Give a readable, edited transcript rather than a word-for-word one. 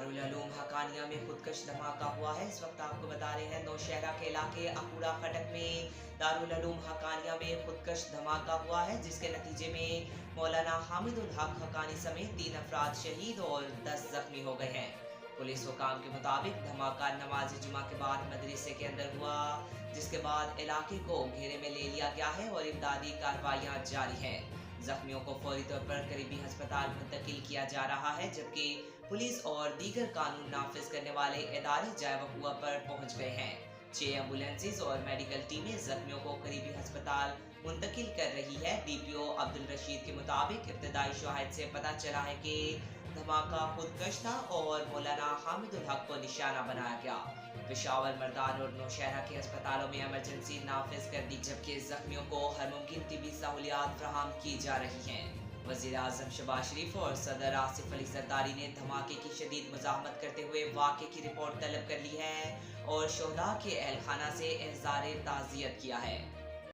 दारुल उलूम हकानिया में खुदकश धमाका हुआ है। इस वक्त आपको बता रहे हैं नौशहरा के इलाके अकूड़ा खटक में दारुल उलूम हकानिया में खुदकश धमाका हुआ है, जिसके नतीजे में मौलाना हामिदुल हक हकानी समेत 3 अफराद शहीद और 10 जख्मी हो गए हैं। पुलिस हुकाम के मुताबिक धमाका नमाज जुमा के बाद मदरसे के अंदर हुआ, जिसके बाद इलाके को घेरे में ले लिया गया है और इमदादी कार्रवाइयां जारी हैं। जख्मियों को फौरी तौर पर करीबी अस्पताल मुंतकिल किया जा रहा है, जबकि पुलिस और दीगर कानून नाफिज करने वाले इदारे जाए वक़ुआ पर पहुंच गए हैं। 6 एम्बुलेंसेज और मेडिकल टीमें जख्मियों को करीबी अस्पताल मुंतकिल कर रही है। DPO अब्दुल रशीद के मुताबिक इब्तदाई शवाहिद से पता चला है कि धमाका खुदकश था और मौलाना हामिदुल हक को निशाना बनाया गया। पेशावर, मर्दान और नौशहरा के अस्पतालों में इमरजेंसी नाफिज कर दी, जबकि जख्मियों को हर मुमकिन तिबी सहूलियात फराहम की जा रही हैं। वज़ीर आज़म शहबाज शरीफ और सदर आसिफ अली जरदारी ने धमाके की शदीद मज़ाहमत करते हुए वाक़े की रिपोर्ट तलब कर ली है और शोहदा के अहल खाना से इज़हार ताज़ियत किया है।